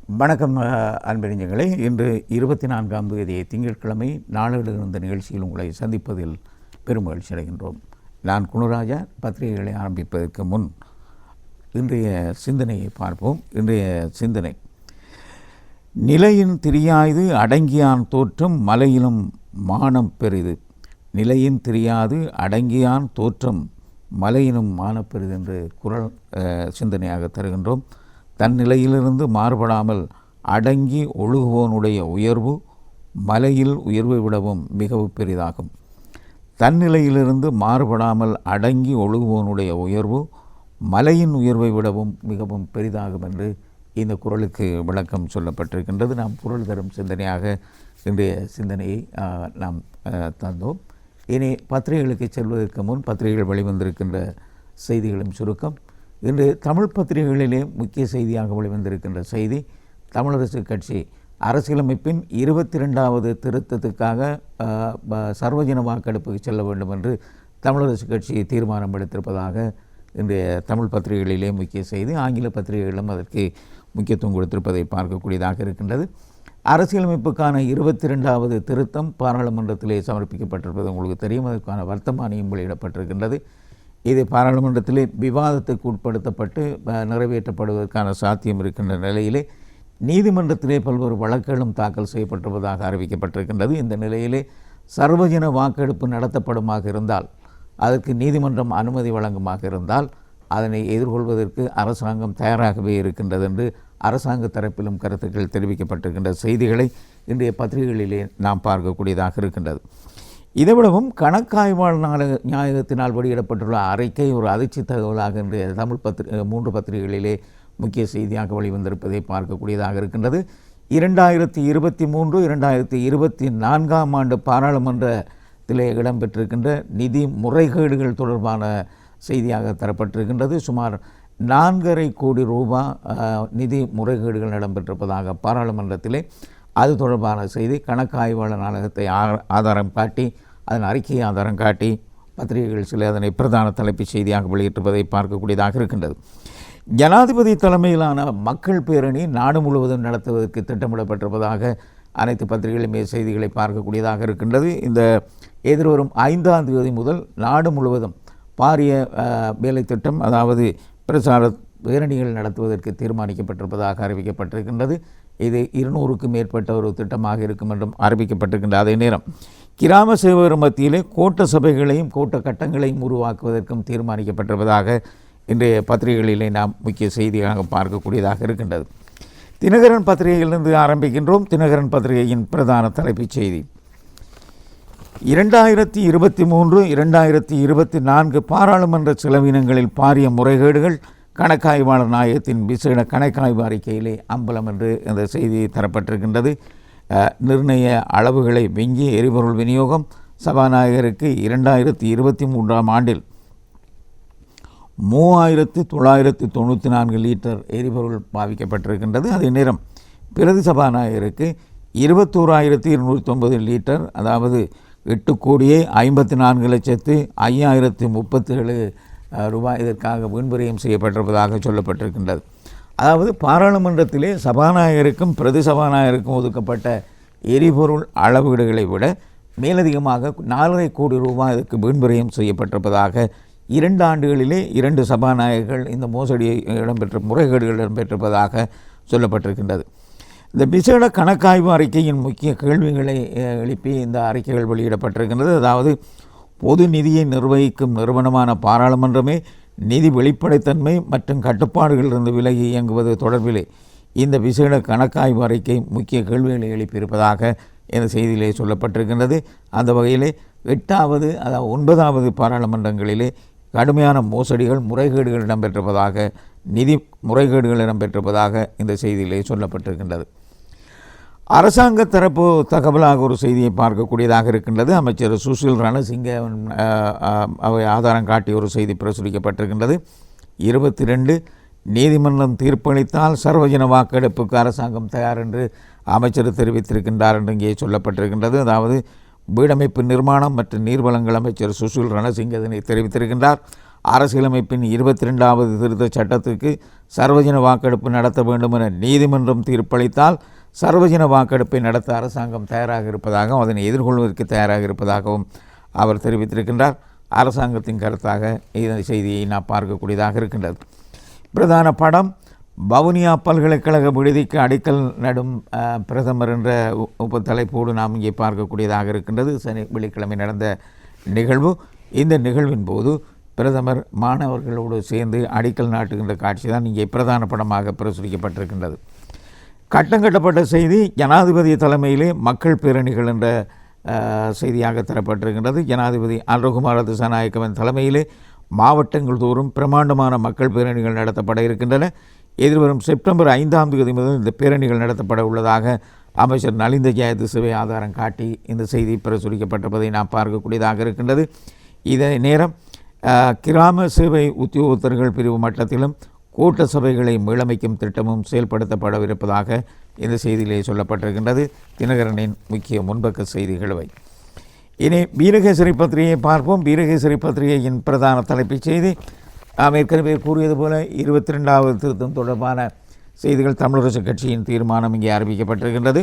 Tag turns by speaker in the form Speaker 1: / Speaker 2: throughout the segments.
Speaker 1: வணக்கம் அன்பறிஞர்களே. இன்று 24ஆம் தேதி திங்கட்கிழமை நாளேடுகிற நிகழ்ச்சியில் உங்களை சந்திப்பதில் பெரும் மகிழ்ச்சி அடைகின்றோம். நான் குணராஜா. பத்திரிகைகளை ஆரம்பிப்பதற்கு முன் இன்றைய சிந்தனையை பார்ப்போம். இன்றைய சிந்தனை: நிலையின் திரியாது அடங்கியான் தோற்றம் மலையிலும் மானம் பெரிது. நிலையின் திரியாது அடங்கியான் தோற்றம் மலையினும் மானப்பெரிது என்று குரல் சிந்தனையாக தருகின்றோம். தன் நிலையிலிருந்து மாறுபடாமல் அடங்கி ஒழுகுவோனுடைய உயர்வு மலையில் உயர்வை விடவும் மிகவும் பெரிதாகும். தன்னிலையிலிருந்து மாறுபடாமல் அடங்கி ஒழுகுவோனுடைய உயர்வு மலையின் உயர்வை விடவும் மிகவும் பெரிதாகும் என்று இந்த குறளுக்கு விளக்கம் சொல்லப்பட்டிருக்கின்றது. நாம் குறள் தரும் சிந்தனையாக இன்றைய சிந்தனையை நாம் தந்தோம். இனி பத்திரிகைகளுக்கு செல்வதற்கு முன் பத்திரிகைகள் வெளிவந்திருக்கின்ற செய்திகளும் சுருக்கம். இன்று தமிழ் பத்திரிகைகளிலே முக்கிய செய்தியாக வெளிவந்திருக்கின்ற செய்தி: தமிழரசு கட்சி அரசியலமைப்பின் 22வது திருத்தத்துக்காக சர்வஜன வாக்கெடுப்புக்கு செல்ல வேண்டும் என்று தமிழரசு கட்சி தீர்மானம் எடுத்திருப்பதாக இன்றைய தமிழ் பத்திரிகைகளிலே முக்கிய செய்தி. ஆங்கில பத்திரிகைகளிலும் அதற்கு முக்கியத்துவம் கொடுத்திருப்பதை பார்க்கக்கூடியதாக இருக்கின்றது. அரசியலமைப்புக்கான 22வது திருத்தம் பாராளுமன்றத்திலே சமர்ப்பிக்கப்பட்டிருப்பது உங்களுக்கு தெரியும். அதற்கான வர்த்தமானியும் வெளியிடப்பட்டிருக்கின்றது. இது பாராளுமன்றத்திலே விவாதத்துக்கு உட்படுத்தப்பட்டு நிறைவேற்றப்படுவதற்கான சாத்தியம் இருக்கின்ற நிலையிலே நீதிமன்றத்திலே பல்வேறு வழக்குகளும் தாக்கல் செய்யப்பட்டிருப்பதாக அறிவிக்கப்பட்டிருக்கின்றது. இந்த நிலையிலே சர்வஜன வாக்கெடுப்பு நடத்தப்படுமாக இருந்தால், அதற்கு நீதிமன்றம் அனுமதி வழங்குமாக இருந்தால், அதனை எதிர்கொள்வதற்கு அரசாங்கம் தயாராகவே இருக்கின்றது என்று அரசாங்க தரப்பிலும் கருத்துக்கள் தெரிவிக்கப்பட்டிருக்கின்ற செய்திகளை இன்றைய பத்திரிகைகளிலே நாம் பார்க்கக்கூடியதாக இருக்கின்றது. இதைவிடவும் கணக்காய்வாளர் நாயகத்தினால் வெளியிடப்பட்டுள்ள அறிக்கை ஒரு அதிர்ச்சி தகவலாக இன்றைய தமிழ் 3 பத்திரிகைகளிலே முக்கிய செய்தியாக வெளிவந்திருப்பதை பார்க்கக்கூடியதாக இருக்கின்றது. 2023, 2024ஆம் ஆண்டு பாராளுமன்றத்திலே இடம்பெற்றிருக்கின்ற நிதி முறைகேடுகள் தொடர்பான செய்தியாக தரப்பட்டிருக்கின்றது. சுமார் 4.5 கோடி ரூபாய் நிதி முறைகேடுகள் இடம்பெற்றிருப்பதாக பாராளுமன்றத்திலே அது தொடர்பான செய்தி கணக்காய்வாளர் நாயகத்தை ஆதாரம் காட்டி, அதன் அறிக்கையை ஆதாரம் காட்டி பத்திரிகைகள் சில அதனை பிரதான தலைப்புச் செய்தியாக வெளியிட்டிருப்பதை பார்க்கக்கூடியதாக இருக்கின்றது. ஜனாதிபதி தலைமையிலான மக்கள் பேரணி நாடு முழுவதும் நடத்துவதற்கு திட்டமிடப்பட்டிருப்பதாக அனைத்து பத்திரிகைகளுமே செய்திகளை பார்க்கக்கூடியதாக இருக்கின்றது. இந்த எதிர்வரும் 5ஆம் தேதி முதல் நாடு முழுவதும் பாரிய வேலை திட்டம், அதாவது பிரச்சார பேரணிகள் நடத்துவதற்கு தீர்மானிக்கப்பட்டிருப்பதாக அறிவிக்கப்பட்டிருக்கின்றது. இது 200க்கும் மேற்பட்ட ஒரு திட்டமாக இருக்கும் என்றும் அறிவிக்கப்பட்டிருக்கின்ற அதே நேரம் கிராம சேவகர் மத்தியிலே கோட்ட சபைகளையும் கோட்ட கட்டங்களையும் உருவாக்குவதற்கும் தீர்மானிக்கப்பட்டிருப்பதாக இன்றைய பத்திரிகைகளிலே நாம் முக்கிய செய்தியாக பார்க்கக்கூடியதாக இருக்கின்றது. தினகரன் பத்திரிகையிலிருந்து ஆரம்பிக்கின்றோம். தினகரன் பத்திரிகையின் பிரதான தலைப்புச் செய்தி: 2023, 2024 பாராளுமன்ற செலவினங்களில் பாரிய முறைகேடுகள் கணக்காய்வாளர் நாயகத்தின் விசேட கணக்காய்வு அறிக்கையிலே அம்பலம் என்று இந்த செய்தி தரப்பட்டிருக்கின்றது. நிர்ணய அளவுகளை விஞ்சி எரிபொருள் விநியோகம் சபாநாயகருக்கு 2023ஆம் ஆண்டில் 3994 லிட்டர் எரிபொருள் பாவிக்கப்பட்டிருக்கின்றது. அதே நேரம் பிரதி சபாநாயகருக்கு 21,209 லிட்டர், அதாவது 8,54,05,037 ரூபாய் இதற்காக வீண்விரயம் செய்யப்பட்டிருப்பதாக சொல்லப்பட்டிருக்கின்றது. அதாவது பாராளுமன்றத்திலே சபாநாயகருக்கும் பிரதி சபாநாயகருக்கும் ஒதுக்கப்பட்ட எரிபொருள் அளவீடுகளை விட மேலதிகமாக 4.5 கோடி ரூபாய் இதற்கு வீண்விரயம் செய்யப்பட்டிருப்பதாக 2 ஆண்டுகளிலே 2 சபாநாயகர்கள் இந்த மோசடி முறைகேடுகள் இடம்பெற்றிருப்பதாக சொல்லப்பட்டிருக்கின்றது. இந்த விசேட கணக்காய்வு அறிக்கையின் முக்கிய கேள்விகளை எழுப்பி இந்த அறிக்கைகள் வெளியிடப்பட்டிருக்கின்றது. அதாவது பொது நிதியை நிர்வகிக்கும் நிறுவனமான பாராளுமன்றமே நிதி வெளிப்படைத்தன்மை மற்றும் கட்டுப்பாடுகளிலிருந்து விலகி இயங்குவது தொடர்பிலே இந்த விசேட கணக்காய்வு அறிக்கை முக்கிய கேள்விகளை எழுப்பியிருப்பதாக இந்த செய்தியிலே சொல்லப்பட்டிருக்கின்றது. அந்த வகையிலே 8வது அதாவது 9வது பாராளுமன்றங்களிலே கடுமையான மோசடிகள் முறைகேடுகள் இடம்பெற்றிருப்பதாக, நிதி முறைகேடுகள் இடம்பெற்றிருப்பதாக இந்த செய்தியிலே சொல்லப்பட்டிருக்கின்றது. அரசாங்க தரப்பு தகவலாக ஒரு செய்தியை பார்க்கக்கூடியதாக இருக்கின்றது. அமைச்சர் சுசில் ரணசிங்க அவை ஆதாரம் காட்டி ஒரு செய்தி பிரசுரிக்கப்பட்டிருக்கின்றது. 22 நீதிமன்றம் தீர்ப்பளித்தால் சர்வஜன வாக்கெடுப்புக்கு அரசாங்கம் தயார் என்று அமைச்சர் தெரிவித்திருக்கின்றார் என்று இங்கே சொல்லப்பட்டிருக்கின்றது. அதாவது வீடமைப்பு நிர்மாணம் மற்றும் நீர்வளங்கள் அமைச்சர் சுசில் ரணசிங்க இதனை தெரிவித்திருக்கின்றார். அரசியலமைப்பின் 22வது திருத்தச் சட்டத்துக்கு சர்வஜன வாக்கெடுப்பு நடத்த வேண்டும் என நீதிமன்றம் தீர்ப்பளித்தால் சர்வஜன வாக்கெடுப்பை நடத்த அரசாங்கம் தயாராக இருப்பதாகவும் அதனை எதிர்கொள்வதற்கு தயாராக இருப்பதாகவும் அவர் தெரிவித்திருக்கின்றார். அரசாங்கத்தின் கருத்தாக இந்த செய்தியை நாம் பார்க்கக்கூடியதாக இருக்கின்றது. பிரதான படம் வவுனியா பல்கலைக்கழக விடுதிக்கு அடிக்கல் நடும் பிரதமர் என்ற தலைப்போடு நாம் இங்கே பார்க்கக்கூடியதாக இருக்கின்றது. வெள்ளிக்கிழமை நடந்த நிகழ்வு. இந்த நிகழ்வின் போது பிரதமர் மாணவர்களோடு சேர்ந்து அடிக்கல் நாட்டுகின்ற காட்சி தான் இங்கே பிரதான படமாக பிரசுரிக்கப்பட்டிருக்கின்றது. கட்டங்கட்டப்பட்ட செய்தி ஜனாதிபதி தலைமையிலே மக்கள் பேரணிகள் என்ற செய்தியாக தரப்பட்டிருக்கின்றது. ஜனாதிபதி அனுரகுமார திசாநாயக்கவின் தலைமையிலே மாவட்டங்கள் தோறும் பிரமாண்டமான மக்கள் பேரணிகள் நடத்தப்பட இருக்கின்றன. எதிர்வரும் செப்டம்பர் 5ஆம் தேதி முதல் இந்த பேரணிகள் நடத்தப்பட உள்ளதாக அமைச்சர் நலிந்த ஜெயதிசவை ஆதாரம் காட்டி இந்த செய்தி பிரசுரிக்கப்பட்டிருப்பதை நாம் பார்க்கக்கூடியதாக இருக்கின்றது. இதே நேரம் கிராம சேவை உத்தியோகத்தர்கள் பிரிவு மட்டத்திலும் கூட்ட சபைகளை மீளமைக்கும் திட்டமும் செயல்படுத்தப்படவிருப்பதாக இந்த செய்தியிலே சொல்லப்பட்டிருக்கின்றது. தினகரனின் முக்கிய முன்பக்க செய்திகளவை. இனி வீரகேசரி பத்திரிகையை பார்ப்போம். வீரகேசரி பத்திரிகையின் பிரதான தலைப்புச் செய்தி நாம் ஏற்கனவே கூறியது போல 22வது திருத்தம் தொடர்பான செய்திகள். தமிழரசு கட்சியின் தீர்மானம் இங்கே அறிவிக்கப்பட்டிருக்கின்றது.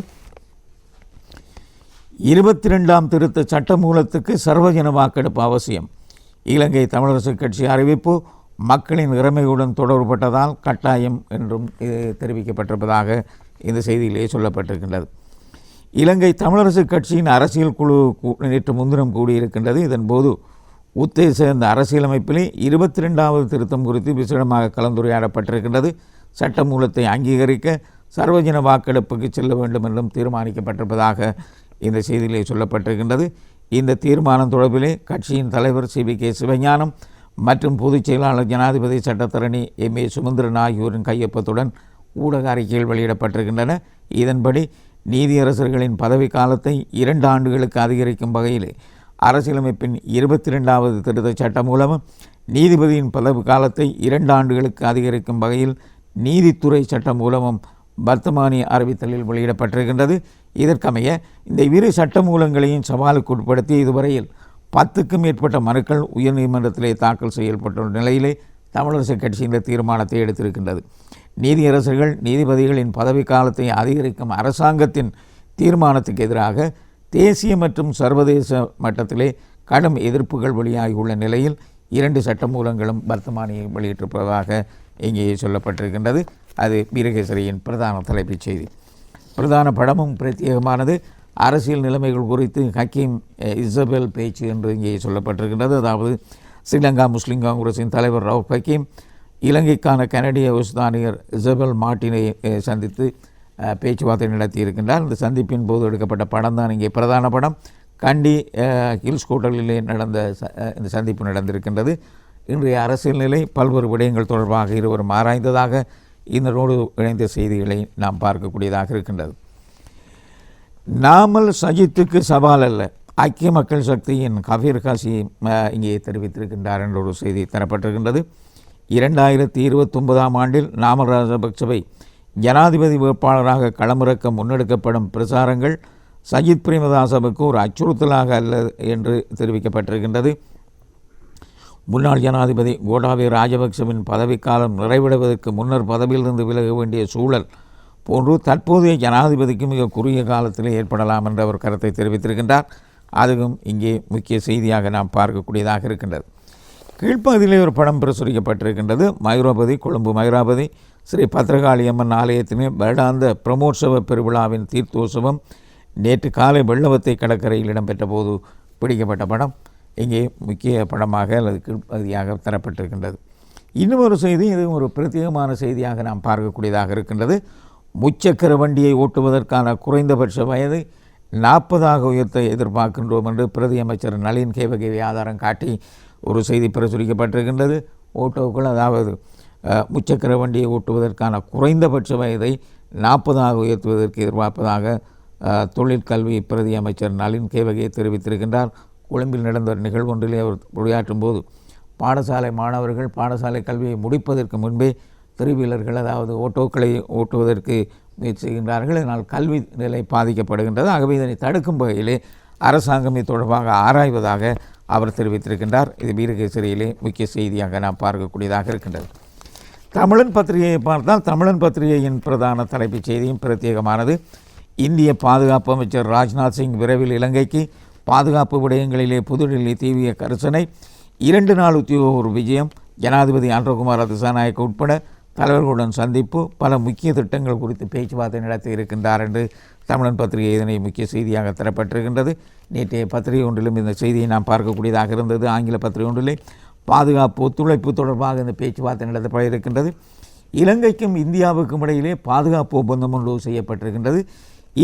Speaker 1: 22ஆம் திருத்த சட்டமூலத்துக்கு சர்வஜன வாக்கெடுப்பு அவசியம். இலங்கை தமிழரசு கட்சி அறிவிப்பு மக்களின் இறமையுடன் தொடர்பட்டதால் கட்டாயம் என்றும் தெரிவிக்கப்பட்டிருப்பதாக இந்த செய்தியிலே சொல்லப்பட்டிருக்கின்றது. இலங்கை தமிழரசு கட்சியின் அரசியல் குழு நேற்று முன்தினம் கூடியிருக்கின்றது. இதன்போது உத்தேச இந்த அரசியலமைப்பிலே 22வது திருத்தம் குறித்து விசேடமாக கலந்துரையாடப்பட்டிருக்கின்றது. சட்டமூலத்தை அங்கீகரிக்க சர்வஜன வாக்கெடுப்புக்கு செல்ல வேண்டும் என்றும் தீர்மானிக்கப்பட்டிருப்பதாக இந்த செய்தியிலே சொல்லப்பட்டிருக்கின்றது. இந்த தீர்மானம் தொடர்பிலே கட்சியின் தலைவர் CVK சிவஞானம் மற்றும் பொதுச் செயலாளர் ஜனாதிபதி சட்டத்தரணி MA சுமந்திரன் ஆகியோரின் கையொப்பத்துடன் ஊடக அறிக்கைகள் வெளியிடப்பட்டிருக்கின்றன. இதன்படி நீதியரசர்களின் பதவி காலத்தை 2 ஆண்டுகளுக்கு அதிகரிக்கும் வகையில் அரசியலமைப்பின் 22வது திருத்தச் சட்டம் மூலமும் நீதிபதியின் பதவி காலத்தை 2 ஆண்டுகளுக்கு அதிகரிக்கும் வகையில் நீதித்துறை சட்டம் மூலமும் வர்த்தமானி அறிவித்தலில் வெளியிடப்பட்டிருக்கின்றது. இதற்கமைய இந்த இரு சட்ட மூலங்களையும் சவாலுக்கு உட்படுத்தி இதுவரையில் 10க்கும் மேற்பட்ட மனுக்கள் உயர்நீதிமன்றத்திலே தாக்கல் செய்யப்பட்டுள்ள நிலையிலே தமிழரசு கட்சி இந்த தீர்மானத்தை எடுத்திருக்கின்றது. நீதியரசர்கள் நீதிபதிகளின் பதவி காலத்தை அதிகரிக்கும் அரசாங்கத்தின் தீர்மானத்துக்கு எதிராக தேசிய மற்றும் சர்வதேச மட்டத்திலே கடும் எதிர்ப்புகள் வெளியாகியுள்ள நிலையில் 2 சட்டமூலங்களும் வர்த்தமானியை வெளியிட்டிருப்பதாக இங்கே சொல்லப்பட்டிருக்கின்றது. அது வீரகேசரியின் பிரதான தலைப்புச் செய்தி. பிரதான படமும் பிரத்யேகமானது. அரசியல் நிலைமைகள் குறித்து ஹக்கீம் இசபெல் பேச்சு என்று இங்கே சொல்லப்பட்டிருக்கின்றது. அதாவது ஸ்ரீலங்கா முஸ்லீம் காங்கிரஸின் தலைவர் ரவுப் ஹக்கீம் இலங்கைக்கான கனடிய உஸ்தானியர் இசபெல் மார்ட்டினை சந்தித்து பேச்சுவார்த்தை நடத்தியிருக்கின்றார். இந்த சந்திப்பின் போது எடுக்கப்பட்ட படம் தான் இங்கே பிரதான படம். கண்டி ஹில்ஸ் ஹோட்டலிலே நடந்த இந்த சந்திப்பு நடந்திருக்கின்றது. இன்றைய அரசியல் நிலை பல்வேறு விடயங்கள் தொடர்பாக இருவரும் ஆராய்ந்ததாக இதனோடு இணைந்த செய்திகளை நாம் பார்க்கக்கூடியதாக இருக்கின்றது. நாமல் சஜித்துக்கு சவால் அல்ல, ஐக்கிய மக்கள் சக்தியின் கபீர் காசி இங்கே தெரிவித்திருக்கின்றார் என்ற ஒரு செய்தி தரப்பட்டிருக்கின்றது. 2029ஆம் ஆண்டில் நாமல் ராஜபக்சவை ஜனாதிபதி வேட்பாளராக களமிறக்க முன்னெடுக்கப்படும் பிரசாரங்கள் சஜித் பிரேமதாசவுக்கு ஒரு அச்சுறுத்தலாக அல்ல என்று தெரிவிக்கப்பட்டிருக்கின்றது. முன்னாள் ஜனாதிபதி கோட்டாபய ராஜபக்சவின் பதவிக்காலம் நிறைவடைவதற்கு முன்னர் பதவியிலிருந்து விலக வேண்டிய சூழல் போன்று தற்போதைய ஜனாதிபதிக்கு மிக குறுகிய காலத்தில் ஏற்படலாம் என்ற ஒரு கருத்தை தெரிவித்திருக்கின்றார். அதுவும் இங்கே முக்கிய செய்தியாக நாம் பார்க்கக்கூடியதாக இருக்கின்றது. கீழ்ப்பகுதியிலே ஒரு படம் பிரசுரிக்கப்பட்டிருக்கின்றது. மயூரபதி கொழும்பு மயூராபதி ஸ்ரீ பத்ரகாளியம்மன் ஆலயத்தின் வருடாந்த பிரமோற்சவ பெருவிழாவின் தீர்த்தோற்சவம் நேற்று காலை வெள்ளவத்தை கடற்கரையில் இடம்பெற்ற போது பிடிக்கப்பட்ட படம் இங்கே முக்கிய படமாக அல்லது கீழ்ப்பகுதியாக தரப்பட்டிருக்கின்றது. இன்னும் ஒரு செய்தி, இது ஒரு பிரத்யேகமான செய்தியாக நாம் பார்க்கக்கூடியதாக இருக்கின்றது. முச்சக்கர வண்டியை ஓட்டுவதற்கான குறைந்தபட்ச வயது 40ஆக உயர்த்த எதிர்பார்க்கின்றோம் என்று பிரதி அமைச்சர் நளின் கேவகேவி ஆதாரம் காட்டி ஒரு செய்தி பிரசுரிக்கப்பட்டிருக்கின்றது. ஓட்டோக்கள், அதாவது முச்சக்கர வண்டியை ஓட்டுவதற்கான குறைந்தபட்ச வயதை 40ஆக உயர்த்துவதற்கு எதிர்பார்ப்பதாக தொழிற்கல்வி பிரதி அமைச்சர் நளின் கேவகே தெரிவித்திருக்கின்றார். கொழும்பில் நடந்த நிகழ்வு ஒன்றிலே அவர் உரையாற்றும் போது பாடசாலை மாணவர்கள் பாடசாலை கல்வியை முடிப்பதற்கு முன்பே திருவீலர்கள், அதாவது ஓட்டோக்களை ஓட்டுவதற்கு முயற்சி செய்கின்றார்கள். இதனால் கல்வி நிலை பாதிக்கப்படுகின்றது. ஆகவே இதனை தடுக்கும் வகையிலே அரசாங்கம் இது தொடர்பாக ஆராய்வதாக அவர் தெரிவித்திருக்கின்றார். இது வீரகேசரியிலே முக்கிய செய்தியாக நாம் பார்க்கக்கூடியதாக இருக்கின்றது. தமிழன் பத்திரிகையை பார்த்தால் தமிழன் பத்திரிகையின் பிரதான தலைப்புச் செய்தியும் பிரத்யேகமானது. இந்திய பாதுகாப்பு அமைச்சர் ராஜ்நாத் சிங் விரைவில் இலங்கைக்கு, பாதுகாப்பு விடயங்களிலே புதுடில்லி தீவிர கரிசனை, 2 நாள் உத்தியோக விஜயம், ஜனாதிபதி அனுரகுமார திசாநாயக்க உட்பட தலைவர்களுடன் சந்திப்பு, பல முக்கிய திட்டங்கள் குறித்து பேச்சுவார்த்தை நடத்தி இருக்கின்றார் என்று தமிழன் பத்திரிகை இதனை முக்கிய செய்தியாக தரப்பட்டிருக்கின்றது. நேற்றைய பத்திரிகை ஒன்றிலும் இந்த செய்தியை நாம் பார்க்கக்கூடியதாக இருந்தது. ஆங்கில பத்திரிகை ஒன்றிலே பாதுகாப்பு ஒத்துழைப்பு தொடர்பாக இந்த பேச்சுவார்த்தை நடத்தப்பட இருக்கின்றது. இலங்கைக்கும் இந்தியாவுக்கும் இடையிலே பாதுகாப்பு ஒப்பந்தம் ஒன்று செய்யப்பட்டிருக்கின்றது.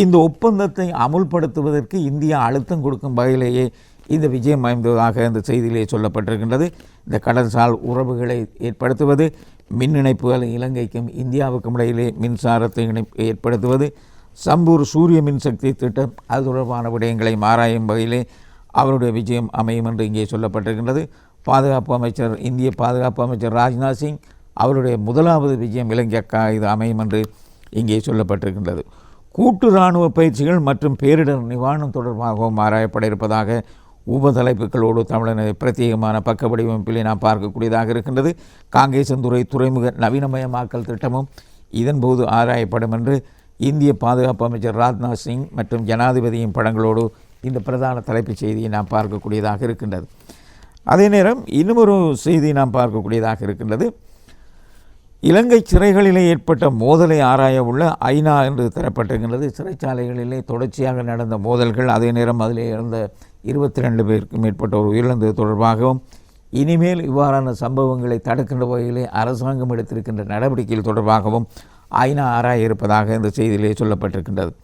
Speaker 1: இந்த ஒப்பந்தத்தை அமுல்படுத்துவதற்கு இந்தியா அழுத்தம் கொடுக்கும் வகையிலேயே இந்த விஜயம் அமைந்ததாக இந்த செய்தியிலே சொல்லப்பட்டிருக்கின்றது. இந்த கடல்சார் உறவுகளை ஏற்படுத்துவது, மின் இணைப்புகள் இலங்கைக்கும் இந்தியாவுக்கும் இடையிலே மின்சாரத்தை ஏற்படுத்துவது, சம்பூர் சூரிய மின்சக்தி திட்டம், அது தொடர்பான விடயங்களை ஆராயும் வகையிலே அவருடைய விஜயம் அமையும் என்று இங்கே சொல்லப்பட்டிருக்கின்றது. இந்திய பாதுகாப்பு அமைச்சர் ராஜ்நாத் சிங் அவருடைய முதலாவது விஜயம் இலங்கைக்கா இது அமையும் என்று இங்கே சொல்லப்பட்டிருக்கின்றது. கூட்டு இராணுவ பயிற்சிகள் மற்றும் பேரிடர் நிவாரணம் தொடர்பாகவும் ஆராயப்பட இருப்பதாக உபதலைப்புகளோடு தமிழன பிரத்யேகமான பக்க வடிவமைப்பிலே நாம் பார்க்கக்கூடியதாக இருக்கின்றது. காங்கேசந்துறை துறைமுக நவீனமயமாக்கல் திட்டமும் இதன்போது ஆராயப்படும் என்று இந்திய பாதுகாப்பு அமைச்சர் ராஜ்நாத் சிங் மற்றும் ஜனாதிபதியின் படங்களோடு இந்த பிரதான தலைப்புச் செய்தியை நாம் பார்க்கக்கூடியதாக இருக்கின்றது. அதே நேரம் இன்னுமொரு செய்தி நாம் பார்க்கக்கூடியதாக இருக்கின்றது. இலங்கை சிறைகளிலே ஏற்பட்ட மோதலை ஆராய உள்ள ஐநா என்று தரப்பட்டிருக்கின்றது. சிறைச்சாலைகளிலே தொடர்ச்சியாக நடந்த மோதல்கள், அதே நேரம் அதிலே இருந்த 22 பேருக்கும் மேற்பட்டோர் உயிரிழந்தது தொடர்பாகவும், இனிமேல் இவ்வாறான சம்பவங்களை தடுக்கின்ற வகையிலே அரசாங்கம் எடுத்திருக்கின்ற நடவடிக்கைகள் தொடர்பாகவும் ஐநா ஆராய இருப்பதாக இந்த செய்தியிலே சொல்லப்பட்டிருக்கின்றது.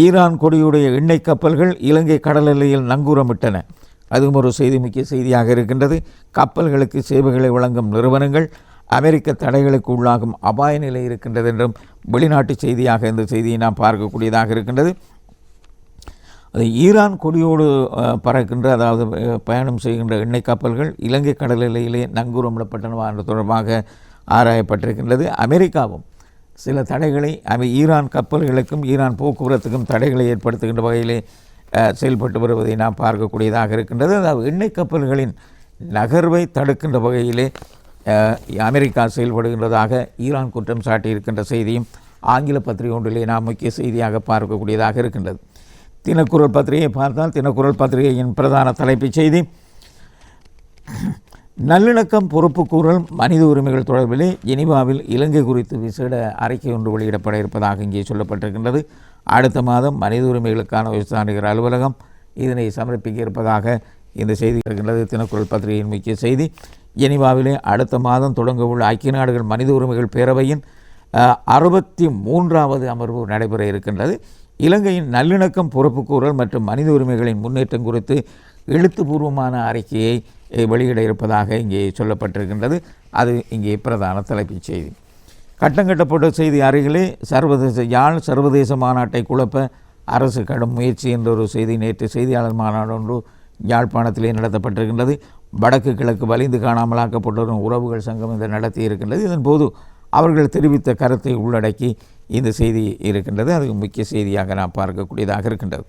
Speaker 1: ஈரான் கொடியுடைய எண்ணெய் கப்பல்கள் இலங்கை கடல் எல்லையில் நங்கூரமிட்டன. அதுவும் ஒரு செய்தி முக்கிய செய்தியாக இருக்கின்றது. கப்பல்களுக்கு சேவைகளை வழங்கும் நிறுவனங்கள் அமெரிக்க தடைகளுக்கு உள்ளாகும் அபாய நிலை இருக்கின்றது என்றும் வெளிநாட்டு செய்தியாக இந்த செய்தியை நாம் பார்க்கக்கூடியதாக இருக்கின்றது. அது ஈரான் கொடியோடு பறக்கின்ற, அதாவது பயணம் செய்கின்ற எண்ணெய் கப்பல்கள் இலங்கை கடல் எல்லையிலே நங்கூரமிடப்பட்டனவா என்ற தொடர்பாக ஆராயப்பட்டிருக்கின்றது. அமெரிக்காவும் சில தடைகளை ஈரான் கப்பல்களுக்கும் ஈரான் போக்குவரத்துக்கும் தடைகளை ஏற்படுத்துகின்ற வகையிலே செயல்பட்டு வருவதை நாம் பார்க்கக்கூடியதாக இருக்கின்றது. அதாவது எண்ணெய் கப்பல்களின் நகர்வை தடுக்கின்ற வகையிலே அமெரிக்கா செயல்படுகின்றதாக ஈரான் குற்றம் சாட்டியிருக்கின்ற செய்தியும் ஆங்கில பத்திரிகை ஒன்றிலே நாம் முக்கிய செய்தியாக பார்க்கக்கூடியதாக இருக்கின்றது. தினக்குரல் பத்திரிகையை பார்த்தால் தினக்குரல் பத்திரிகையின் பிரதான தலைப்புச் செய்தி, நல்லிணக்கம் பொறுப்புக்கூறல் மனித உரிமைகள் தொடர்பிலே ஜெனீவாவில் இலங்கை குறித்து விசேட அறிக்கை ஒன்று வெளியிடப்பட இருப்பதாக இங்கே சொல்லப்பட்டிருக்கின்றது. அடுத்த மாதம் மனித உரிமைகளுக்கான உயர்ஸ்தானிகர் அலுவலகம் இதனை சமர்ப்பிக்க இருப்பதாக இந்த செய்தி இருக்கின்றது. தினக்குரல் பத்திரிகையின் முக்கிய செய்தி, ஜெனீவாவிலே அடுத்த மாதம் தொடங்கவுள்ள ஐக்கிய நாடுகள் மனித உரிமைகள் பேரவையின் 63வது அமர்வு நடைபெற இருக்கின்றது. இலங்கையின் நல்லிணக்கம் பொறுப்புக்கூறல் மற்றும் மனித உரிமைகளின் முன்னேற்றம் குறித்து எழுத்துப்பூர்வமான அறிக்கையை வெளியிட இருப்பதாக இங்கே சொல்லப்பட்டிருக்கின்றது. அது இங்கே பிரதான தலைப்புச் செய்தி. கட்டங்கட்டப்பட்ட செய்தி அருகிலே சர்வதேச மாநாட்டை குழப்ப அரசு கடும் முயற்சி என்ற ஒரு செய்தி நேற்று செய்தியாளர் மாநாடு ஒன்று யாழ்ப்பாணத்திலே நடத்தப்பட்டிருக்கின்றது. வடக்கு கிழக்கு வலிந்து காணாமலாக்கப்பட்டோரும் உறவுகள் சங்கம் இதை நடத்தி இருக்கின்றது. இதன்போது அவர்கள் தெரிவித்த கருத்தை உள்ளடக்கி இந்த செய்தி இருக்கின்றது. அது முக்கிய செய்தியாக நாம் பார்க்கக்கூடியதாக இருக்கின்றது.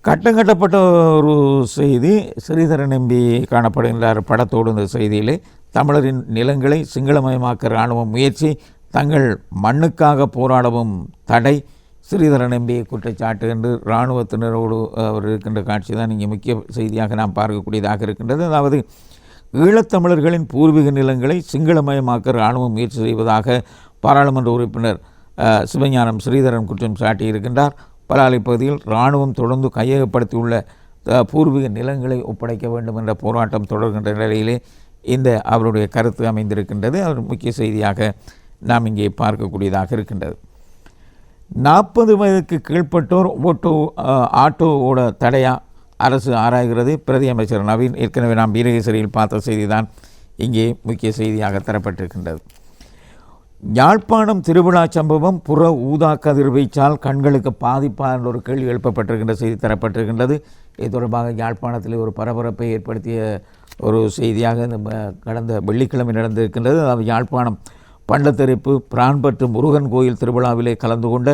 Speaker 1: கட்டங்கட்டப்பட்ட ஒரு செய்தி, ஸ்ரீதரன் எம்பி காணப்படுகின்றார் படத்தோடு. இந்த செய்தியிலே தமிழரின் நிலங்களை சிங்களமயமாக்க இராணுவ முயற்சி, தங்கள் மண்ணுக்காக போராடவும் தடை, ஸ்ரீதரன் எம்பி குற்றச்சாட்டு என்று இராணுவத்தினரோடு அவர் இருக்கின்ற காட்சி தான் இங்கே முக்கிய செய்தியாக நாம் பார்க்கக்கூடியதாக இருக்கின்றது. அதாவது ஈழத்தமிழர்களின் பூர்வீக நிலங்களை சிங்களமயமாக்க இராணுவ முயற்சி செய்வதாக பாராளுமன்ற உறுப்பினர் சிவஞானம் ஸ்ரீதரன் குற்றம் சாட்டியிருக்கின்றார். பலாலி பகுதியில் இராணுவம் தொடர்ந்து கையகப்படுத்தியுள்ள பூர்வீக நிலங்களை ஒப்படைக்க வேண்டும் என்ற போராட்டம் தொடர்கின்ற நிலையிலே இந்த அவருடைய கருத்து அமைந்திருக்கின்றது. அவர் முக்கிய செய்தியாக நாம் இங்கே பார்க்கக்கூடியதாக இருக்கின்றது. 40 வயதுக்கு கீழ்ப்பட்டோர் ஆட்டோ ஓட தடையா அரசு ஆராய்கிறது. பிரதி அமைச்சர் நவீன் ஏற்கனவே நாம் வீரகேசரியில் பார்த்த செய்தி தான் இங்கே முக்கிய செய்தியாக தரப்பட்டிருக்கின்றது. யாழ்ப்பாணம் திருவிழா சம்பவம் புற ஊதா கதிர்வீச்சால் கண்களுக்கு பாதிப்பா என்ற ஒரு கேள்வி எழுப்பப்பட்டிருக்கின்ற செய்தி தரப்பட்டிருக்கின்றது. இது தொடர்பாக யாழ்ப்பாணத்தில் ஒரு பரபரப்பை ஏற்படுத்திய ஒரு செய்தியாக இந்த கடந்த வெள்ளிக்கிழமை நடந்திருக்கின்றது. அதாவது யாழ்ப்பாணம் பண்டத்தரிப்பு பிரான்பற்று முருகன் கோயில் திருவிழாவிலே கலந்து கொண்ட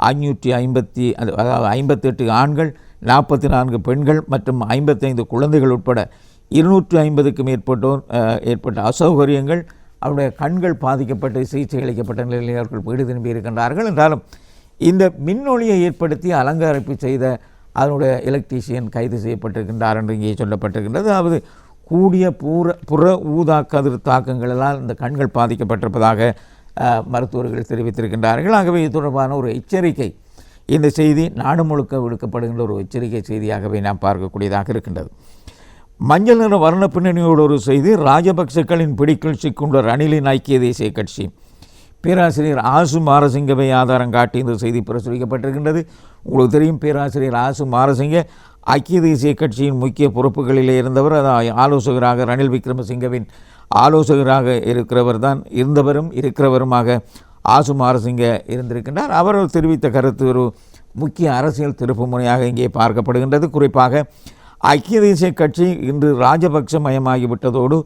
Speaker 1: 558 ஆண்கள் 44 பெண்கள் மற்றும் 55 குழந்தைகள் உட்பட 250க்கும் ஏற்பட்ட அசௌகரியங்கள், அவருடைய கண்கள் பாதிக்கப்பட்டு சிகிச்சை அளிக்கப்பட்ட நிலையில் அவர்கள் வீடு திரும்பி இருக்கின்றார்கள். என்றாலும் இந்த மின்னொளியை ஏற்படுத்தி அலங்கரிப்பு செய்த அதனுடைய எலக்ட்ரீஷியன் கைது செய்யப்பட்டிருக்கின்றார் என்று இங்கே சொல்லப்பட்டிருக்கின்றது. அதாவது கூடிய புற ஊதா கதிர் தாக்கங்களால் இந்த கண்கள் பாதிக்கப்பட்டிருப்பதாக மருத்துவர்கள் தெரிவித்திருக்கின்றார்கள். ஆகவே இது தொடர்பான ஒரு எச்சரிக்கை, இந்த செய்தி நாடு முழுக்க விடுக்கப்படுகின்ற ஒரு எச்சரிக்கை செய்தியாகவே நாம் பார்க்கக்கூடியதாக இருக்கின்றது. மஞ்சள் நிற வர்ண பின்னணியோடு ஒரு செய்தி. ராஜபக்சக்களின் பிடிக்குள் சிக்குண்ட ரணிலின் ஐக்கிய தேசிய கட்சி. பேராசிரியர் ஆசு மாரசிங்கவை ஆதாரம் காட்டி இந்த செய்தி பிரசுரிக்கப்பட்டிருக்கின்றது. உங்களுக்கு தெரியும், பேராசிரியர் ஆசு மாரசிங்க ஐக்கிய தேசிய கட்சியின் முக்கிய பொறுப்புகளிலே இருந்தவர். ஆலோசகராக ரணில் விக்ரமசிங்கவின் ஆலோசகராக இருக்கிறவருமாக ஆசு மாரசிங்க இருந்திருக்கின்றார். அவர் தெரிவித்த கருத்து ஒரு முக்கிய அரசியல் திருப்பு முனையாக இங்கே பார்க்கப்படுகின்றது. குறிப்பாக ஐக்கிய தேசிய கட்சி இன்று ராஜபக்ச மயமாகிவிட்டதோடு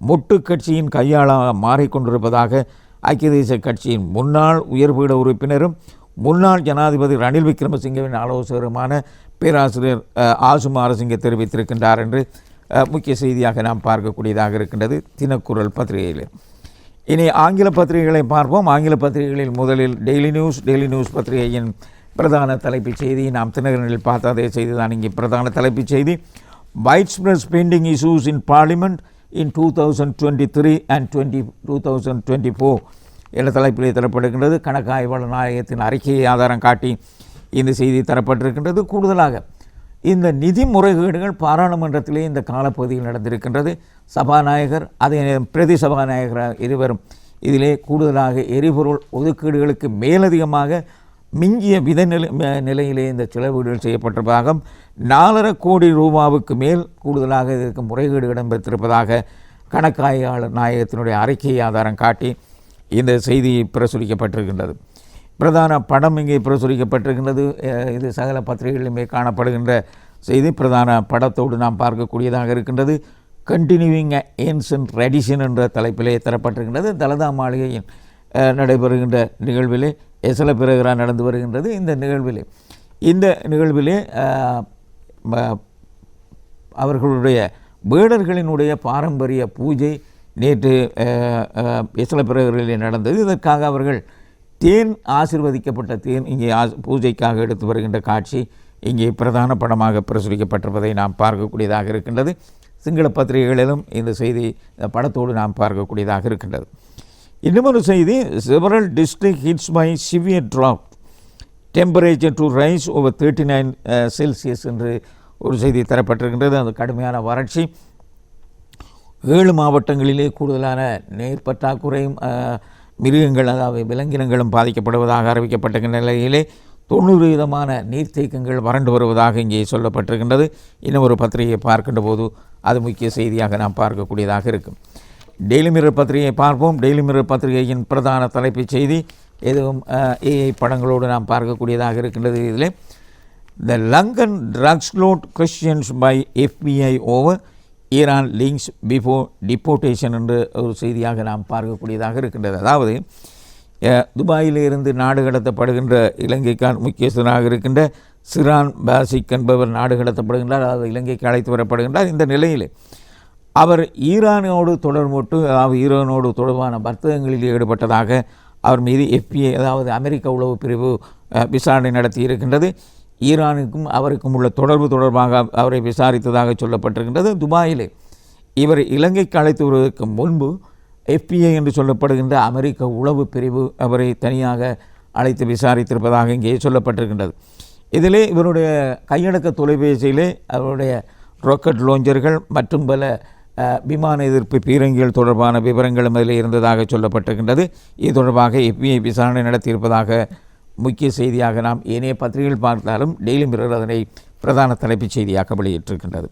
Speaker 1: மொட்டு கட்சியின் கையாளாக மாறிக்கொண்டிருப்பதாக ஐக்கிய தேசிய கட்சியின் முன்னாள் உயர்பீட உறுப்பினரும் முன்னாள் ஜனாதிபதி ரணில் விக்ரமசிங்கவின் ஆலோசகருமான பேராசிரியர் ஆசு மாரசிங்க தெரிவித்திருக்கின்றார் என்று முக்கிய செய்தியாக நாம் பார்க்கக்கூடியதாக இருக்கின்றது தினக்குரல் பத்திரிகையில். இனி ஆங்கில பத்திரிகைகளை பார்ப்போம். ஆங்கில பத்திரிகைகளில் முதலில் டெய்லி நியூஸ் பத்திரிகையின் பிரதான தலைப்புச் செய்தி. நாம் தினகரனில் பார்த்த அதே செய்தி தான் இங்கே பிரதான தலைப்புச் செய்தி. widespread spending issues in parliament in 2023 and 2024 என்ற தலைப்பிலே தரப்படுகின்றது. கணக்காய்வாளர் நாயகத்தின் அறிக்கையை ஆதாரம் காட்டி இந்த செய்தி தரப்பட்டிருக்கின்றது. கூடுதலாக இந்த நிதி முறைகேடுகள் பாராளுமன்றத்திலே இந்த காலப்பகுதியில் நடந்திருக்கின்றது. சபாநாயகர் அதே பிரதி சபாநாயகர் இருவரும் இதிலே கூடுதலாக எரிபொருள் ஒதுக்கீடுகளுக்கு மேலதிகமாக மிஞ்சிய நிலையிலே இந்த செலவீடுகள் செய்யப்பட்டிருப்பதாக 4.5 கோடி ரூபாவுக்கு மேல் கூடுதலாக இதற்கு முறைகேடு இடம்பெற்றிருப்பதாக கணக்காய்வாளர் நாயகத்தினுடைய அறிக்கையை ஆதாரம் காட்டி இந்த செய்தி பிரசுரிக்கப்பட்டிருக்கின்றது. பிரதான படம் இங்கே பிரசுரிக்கப்பட்டிருக்கின்றது. இது சகல பத்திரிகைகளிலுமே காணப்படுகின்ற செய்தி. பிரதான படத்தோடு நாம் பார்க்கக்கூடியதாக இருக்கின்றது. கண்டினியூவிங் ஏன்சன்ட் ட்ரெடிஷன் என்ற தலைப்பிலே தரப்பட்டிருக்கின்றது. தலதா மாளிகையின் நடைபெறுகின்ற நிகழ்விலே எசல பிறகுரா நடந்து வருகின்றது. இந்த நிகழ்விலே அவர்களுடைய வேடர்களினுடைய பாரம்பரிய பூஜை நேற்று எசல பிறகுகளிலே நடந்தது. இதற்காக அவர்கள் தேன், ஆசீர்வதிக்கப்பட்ட தேன் இங்கே பூஜைக்காக எடுத்து வருகின்ற காட்சி இங்கே பிரதான படமாக பிரசுரிக்கப்பட்டிருப்பதை நாம் பார்க்கக்கூடியதாக இருக்கின்றது. சிங்கள பத்திரிகைகளிலும் இந்த செய்தி படத்தோடு நாம் பார்க்கக்கூடியதாக இருக்கின்றது. இன்னொரு செய்தி, several district hits by severe drought, temperature to rise over 39 Celsius என்று ஒரு செய்தி தரப்பட்டிருக்கின்றது. அது கடுமையான வறட்சி, 7 மாவட்டங்களிலே கூடுதலான நீர் பற்றாக்குறையும் மிருகங்கள் அதாவது விலங்கினங்களும் பாதிக்கப்படுவதாக அறிவிக்கப்பட்ட நிலையிலே 90% நீர்த்தேக்கங்கள் வறண்டு வருவதாக இங்கே சொல்லப்பட்டிருக்கின்றது. இன்னும் ஒரு பத்திரிகையை பார்க்கின்ற போது அது முக்கிய செய்தியாக நாம் பார்க்கக்கூடியதாக இருக்கும். டெய்லி மிரர் பத்திரிகையை பார்ப்போம். டெய்லி மிரர் பத்திரிகையின் பிரதான தலைப்புச் செய்தி எதுவும் ஏஐ படங்களோடு நாம் பார்க்கக்கூடியதாக இருக்கின்றது. இதில் the Lankan drugs load questions by FBI over Iran links before deportation என்ற ஒரு செய்தியாக நாம் பார்க்கக்கூடியதாக இருக்கின்றது. அதாவது துபாயிலிருந்து நாடு கடத்தப்படுகின்ற இலங்கைக்கான முக்கியஸ்தனாக இருக்கின்ற சிரான் பாசிக் என்பவர் நாடு கடத்தப்படுகின்றார், அதாவது இலங்கைக்கு அழைத்து வரப்படுகின்றார். இந்த நிலையில் அவர் ஈரானோடு தொடர்புட்டு, அதாவது ஈரானோடு தொடர்பான வர்த்தகங்களில் ஈடுபட்டதாக அவர் மீது FBI அதாவது அமெரிக்க உளவு பிரிவு விசாரணை நடத்தி இருக்கின்றது. ஈரானுக்கும் அவருக்கும் உள்ள தொடர்பாக அவரை விசாரித்ததாக சொல்லப்பட்டிருக்கின்றது. துபாயிலே இவர் இலங்கைக்கு அழைத்து வருவதற்கு முன்பு FBI என்று சொல்லப்படுகின்ற அமெரிக்க உளவு பிரிவு அவரை தனியாக அழைத்து விசாரித்திருப்பதாக இங்கே சொல்லப்பட்டிருக்கின்றது. இதிலே இவருடைய கையடக்க தொலைபேசியிலே அவருடைய ராக்கெட் லாஞ்சர்கள் மற்றும் பல விமான எதிர்ப்பு பீரங்கிகள் தொடர்பான விவரங்களும் அதில் இருந்ததாக சொல்லப்பட்டிருக்கின்றது. இது தொடர்பாக FBI விசாரணை நடத்தியிருப்பதாக முக்கிய செய்தியாக நாம் ஏனைய பத்திரிகைகள் பார்த்தாலும் டெய்லி மிரர் அதனை பிரதான தலைப்புச் செய்தியாக வெளியிட்டிருக்கின்றது.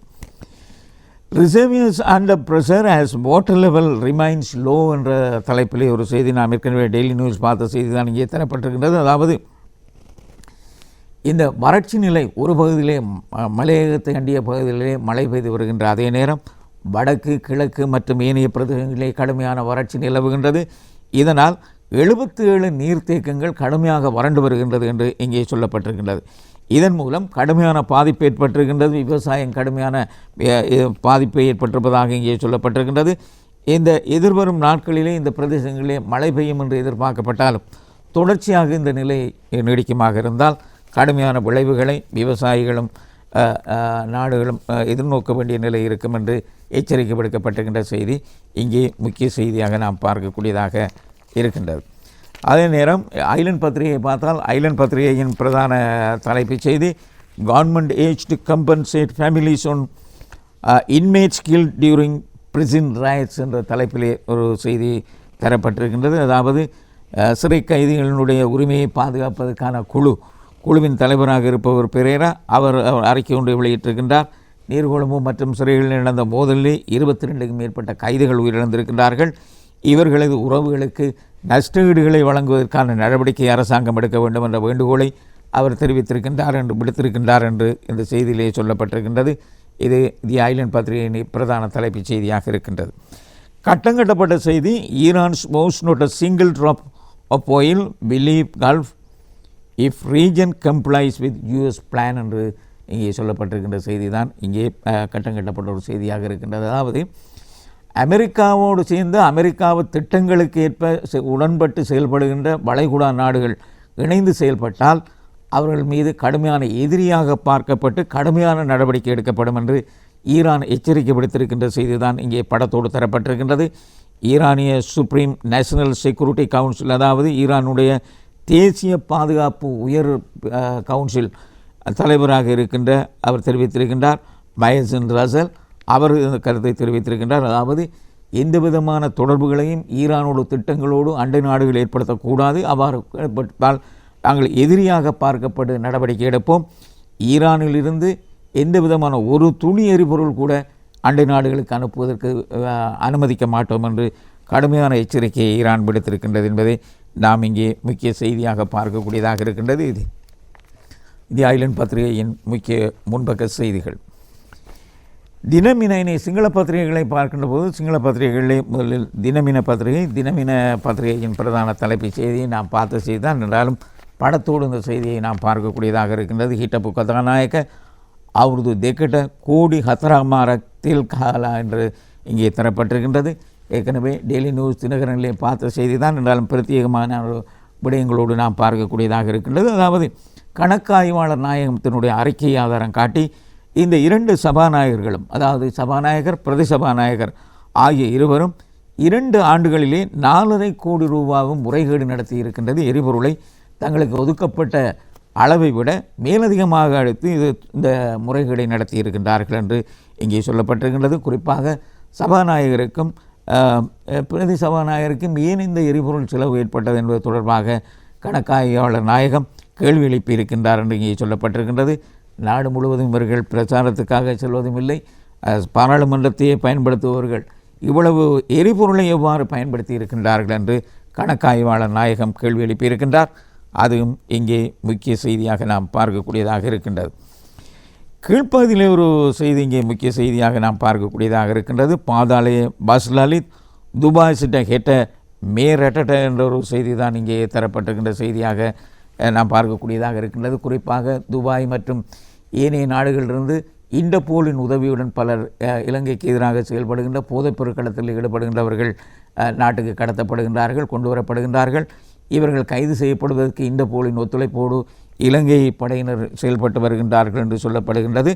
Speaker 1: Reservoirs under pressure as water level remains low என்ற தலைப்பிலே ஒரு செய்தி நாம் ஏற்கனவே டெய்லி நியூஸ் பார்த்த செய்தி தான் இங்கே தரப்பட்டிருக்கின்றது. அதாவது இந்த வறட்சி நிலை ஒரு பகுதியிலே மலையகத்தை அண்டிய பகுதிகளிலே மழை பெய்து வருகின்ற அதே நேரம் வடக்கு, கிழக்கு மற்றும் ஏனைய பிரதேசங்களிலே கடுமையான வறட்சி நிலவுகின்றது. இதனால் 77 நீர்த்தேக்கங்கள் கடுமையாக வறண்டு வருகின்றது என்று இங்கே சொல்லப்பட்டிருக்கின்றது. இதன் மூலம் கடுமையான பாதிப்பு ஏற்பட்டிருக்கின்றது. விவசாயம் கடுமையான பாதிப்பை ஏற்பட்டிருப்பதாக இங்கே சொல்லப்பட்டிருக்கின்றது. இந்த எதிர்வரும் நாட்களிலே இந்த பிரதேசங்களிலே மழை பெய்யும் என்று எதிர்பார்க்கப்பட்டாலும் தொடர்ச்சியாக இந்த நிலை நீடிக்குமாக இருந்தால் கடுமையான விளைவுகளை விவசாயிகளும் நாடுகளும் எதிர்நோக்க வேண்டிய நிலை இருக்கும் என்று எச்சரிக்கை விடுக்கப்பட்டிருக்கின்ற செய்தி இங்கே முக்கிய செய்தியாக நாம் பார்க்கக்கூடியதாக இருக்கின்றது. அதே நேரம் ஐலண்ட் பத்திரிகையை பார்த்தால் ஐலண்ட் பத்திரிகையின் பிரதான தலைப்புச் செய்தி கவர்மெண்ட் ஏஜ் to compensate families on inmates killed during prison riots என்ற தலைப்பிலே ஒரு செய்தி தரப்பட்டிருக்கின்றது. அதாவது சிறை கைதிகளினுடைய உரிமையை பாதுகாப்பதற்கான குழுவின் தலைவராக இருப்பவர் பெரேரா அவர் அறிக்கை ஒன்றை வெளியிட்டிருக்கின்றார். நீர்கொழும்பு மற்றும் சிறைகளில் நடந்த மோதலில் 22க்கும் மேற்பட்ட கைதிகள் உயிரிழந்திருக்கின்றார்கள். இவர்களது உறவுகளுக்கு நஷ்டஈடுகளை வழங்குவதற்கான நடவடிக்கை அரசாங்கம் எடுக்க வேண்டும் என்ற வேண்டுகோளை அவர் விடுத்திருக்கின்றார் என்று இந்த செய்தியிலே சொல்லப்பட்டிருக்கின்றது. இது தி ஐலண்ட் பத்திரிகையின் பிரதான தலைப்புச் செய்தியாக இருக்கின்றது. கட்டங்கட்டப்பட்ட செய்தி Iran's most not a single drop of oil believe gulf if region complies with US plan என்று இங்கே சொல்லப்பட்டிருக்கின்ற செய்தி தான் இங்கே கட்டங்கட்டப்பட்ட ஒரு செய்தியாக இருக்கின்றது. அதாவது அமெரிக்காவோடு சேர்ந்து அமெரிக்காவை திட்டங்களுக்கு ஏற்ப உடன்பட்டு செயல்படுகின்ற வளைகுடா நாடுகள் இணைந்து செயல்பட்டால் அவர்கள் மீது கடுமையான எதிரியாக பார்க்கப்பட்டு கடுமையான நடவடிக்கை எடுக்கப்படும் என்று ஈரான் எச்சரிக்கை விடுத்திருக்கின்ற செய்தி தான் இங்கே படத்தோடு தரப்பட்டிருக்கின்றது. ஈரானிய சுப்ரீம் நேஷனல் செக்யூரிட்டி கவுன்சில், அதாவது ஈரானுடைய தேசிய பாதுகாப்பு உயர் கவுன்சில் தலைவராக இருக்கின்ற அவர் தெரிவித்திருக்கின்றார் மயசின் ரசல். அவர் இந்த கருத்தை தெரிவித்திருக்கின்றார். அதாவது எந்த விதமான தொடர்புகளையும் ஈரானோடு திட்டங்களோடு அண்டை நாடுகள் ஏற்படுத்தக்கூடாது. அவ்வாறு ஏற்பட்டால் நாங்கள் எதிரியாக பார்க்கப்பட்டு நடவடிக்கை எடுப்போம். ஈரானிலிருந்து எந்த விதமான ஒரு துணி எரிபொருள் கூட அண்டை நாடுகளுக்கு அனுப்புவதற்கு அனுமதிக்க மாட்டோம் என்று கடுமையான எச்சரிக்கையை ஈரான் விடுத்திருக்கின்றது என்பதை நாம் இங்கே முக்கிய செய்தியாக பார்க்கக்கூடியதாக இருக்கின்றது. இது ஐலண்ட் பத்திரிகையின் முக்கிய முன்பக்க செய்திகள். தினமினை சிங்கள பத்திரிகைகளை பார்க்கின்ற போது சிங்கள பத்திரிகைகளிலே முதலில் தினமின பத்திரிகையின் பிரதான தலைப்புச் செய்தியை நாம் பார்த்த செய்தி தான். என்றாலும் படத்தோடு இந்த செய்தியை நாம் பார்க்கக்கூடியதாக இருக்கின்றது. ஹிட்டப்பு கதாநாயக்க அவரது தெக்கட்ட கோடி ஹத்தராமாரத்தில் காலா என்று இங்கே தரப்பட்டிருக்கின்றது. ஏற்கனவே டெய்லி நியூஸ் தினகரனிலே பார்த்த செய்தி தான். என்றாலும் பிரத்யேகமான விடயங்களோடு நாம் பார்க்கக்கூடியதாக இருக்கின்றது. அதாவது கணக்காய்வாளர் நாயகத்தினுடைய அறிக்கை ஆதாரம் காட்டி இந்த 2 சபாநாயகர்களும், அதாவது சபாநாயகர் பிரதி சபாநாயகர் ஆகிய இருவரும் 2 ஆண்டுகளிலே 4.5 கோடி ரூபாவும் முறைகேடு நடத்தி இருக்கின்றது. எரிபொருளை தங்களுக்கு ஒதுக்கப்பட்ட அளவை விட மேலதிகமாக அழைத்து இந்த முறைகேடை நடத்தி இருக்கின்றார்கள் என்று இங்கே சொல்லப்பட்டிருக்கின்றது. குறிப்பாக சபாநாயகருக்கும் பிரதி சபாநாயகருக்கும் ஏன் இந்த எரிபொருள் செலவு ஏற்பட்டது என்பது தொடர்பாக கணக்காய்வாளர் நாயகம் கேள்வி எழுப்பி இருக்கின்றார் என்று இங்கே சொல்லப்பட்டிருக்கின்றது. நாடு முழுவதும் இவர்கள் பிரச்சாரத்துக்காக செல்வதும் இல்லை, பாராளுமன்றத்தையே பயன்படுத்துபவர்கள் இவ்வளவு எரிபொருளை எவ்வாறு பயன்படுத்தி இருக்கின்றார்கள் என்று கணக்காய்வாளர் நாயகம் கேள்வி எழுப்பியிருக்கின்றார். அதுவும் இங்கே முக்கிய செய்தியாக நாம் பார்க்கக்கூடியதாக இருக்கின்றது. கீழ்ப்பகுதியிலே ஒரு செய்தி இங்கே முக்கிய செய்தியாக நாம் பார்க்கக்கூடியதாக இருக்கின்றது. பாதாளே பஸ்லலித் துபாய் சிட்ட ஹெட்ட மேரட்ட என்ற ஒரு செய்தி தான் இங்கே தரப்பட்டிருக்கின்ற செய்தியாக நாம் பார்க்கக்கூடியதாக இருக்கின்றது. குறிப்பாக துபாய் மற்றும் ஏனைய நாடுகளிலிருந்து இண்டர்போலின் உதவியுடன் பலர் இலங்கைக்கு எதிராக செயல்படுகின்ற போதைப் பொருட்களத்தில் ஈடுபடுகின்றவர்கள் நாட்டுக்கு கடத்தப்படுகின்றார்கள், கொண்டு வரப்படுகின்றார்கள். இவர்கள் கைது செய்யப்படுவதற்கு இண்டர்போலின் ஒத்துழைப்போடு இலங்கை படையினர் செயல்பட்டு வருகின்றார்கள் என்று சொல்லப்படுகின்றது.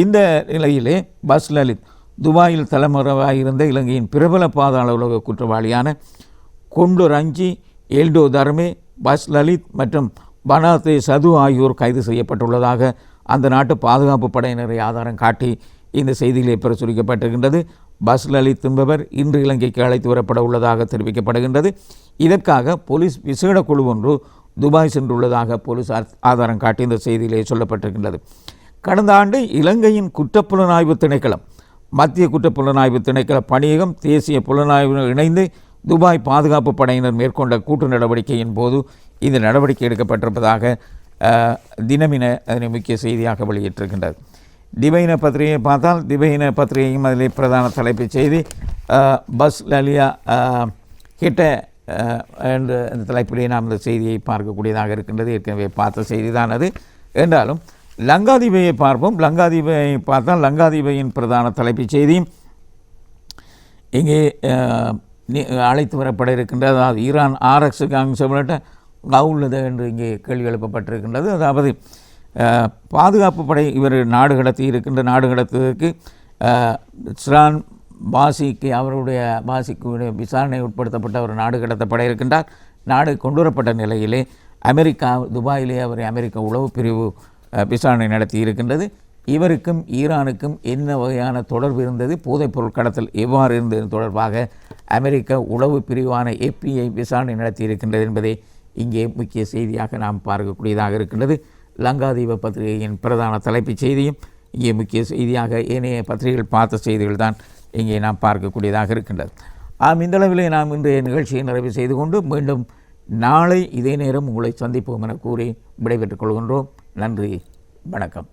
Speaker 1: இந்த நிலையிலே பஸ்லலித் துபாயில் தலைமறைவாக இருந்த இலங்கையின் பிரபல பாதாள உலக குற்றவாளியான கொண்டு ரஞ்சி, எல்டோ தர்மே, பஸ்லலித் மற்றும் பனாத்தே சது ஆகியோர் கைது செய்யப்பட்டுள்ளதாக அந்த நாட்டு பாதுகாப்பு படையினரை ஆதாரம் காட்டி இந்த செய்தியிலே பிரசுரிக்கப்பட்டிருக்கின்றது. பஸ்லலித் என்பவர் இன்று இலங்கைக்கு அழைத்து வரப்பட உள்ளதாக தெரிவிக்கப்படுகின்றது. இதற்காக போலீஸ் விசேட குழு ஒன்று துபாய் சென்றுள்ளதாக போலீஸ் ஆதாரம் காட்டி இந்த செய்தியிலே சொல்லப்பட்டிருக்கின்றது. கடந்த ஆண்டு இலங்கையின் குற்றப்புலனாய்வு திணைக்களம், மத்திய குற்றப்புலனாய்வு திணைக்கள பணியகம், தேசிய புலனாய்வு இணைந்து துபாய் பாதுகாப்பு படையினர் மேற்கொண்ட கூட்டு நடவடிக்கையின் போது இந்த நடவடிக்கை எடுக்கப்பட்டிருப்பதாக தினமின அதனை முக்கிய செய்தியாக வெளியிட்டிருக்கின்றது. திவைன பத்திரிகையை பார்த்தால் திவைன பத்திரிகையும் அதிலே பிரதான தலைப்புச் செய்தி பஸ் லலியா கிட்ட என்ற அந்த தலைப்பிலே நாம் இந்த செய்தியை பார்க்கக்கூடியதாக இருக்கின்றது. ஏற்கனவே பார்த்த செய்தி தான் அது. என்றாலும் லங்காதீபையை பார்ப்போம். லங்காதீபை பார்த்தால் லங்காதீபையின் பிரதான தலைப்புச் செய்தியும் இங்கே அழைத்து வரப்பட இருக்கின்றது. அதாவது ஈரான் ஆர்எக்ஸுக்கு அங்கு சொல்லப்பட்ட உள்ளது என்று இங்கே கேள்வி எழுப்பப்பட்டிருக்கின்றது. அதாவது பாதுகாப்பு படை இவர் நாடு கடத்தி இருக்கின்ற நாடு கடத்துவதற்கு ஸ்ரான் பாசிக்கு அவருடைய பாசிக்கு விசாரணை உட்படுத்தப்பட்ட ஒரு நாடு கடத்தப்பட இருக்கின்றார். நாடு கொண்டுவரப்பட்ட நிலையிலே அமெரிக்கா துபாயிலே அவரை அமெரிக்க உளவு பிரிவு விசாரணை நடத்தி இருக்கின்றது. இவருக்கும் ஈரானுக்கும் என்ன வகையான தொடர்பு இருந்தது, போதைப்பொருள் கடத்தல் எவ்வாறு இருந்தது தொடர்பாக அமெரிக்க உளவு பிரிவான FBI விசாரணை நடத்தி இருக்கின்றது என்பதை இங்கே முக்கிய செய்தியாக நாம் பார்க்கக்கூடியதாக இருக்கின்றது. லங்காதீப பத்திரிகையின் பிரதான தலைப்புச் செய்தியும் இங்கே முக்கிய செய்தியாக ஏனைய பத்திரிகைகள் பார்த்த செய்திகள் தான் இங்கே நாம் பார்க்கக்கூடியதாக இருக்கின்றது. இந்த அளவிலே நாம் இன்றைய நிகழ்ச்சியை நிறைவு செய்து கொண்டு மீண்டும் நாளை இதே நேரம் உங்களை சந்திப்போம் என கூறி விடைபெற்றுக் கொள்கின்றோம். நன்றி, வணக்கம்.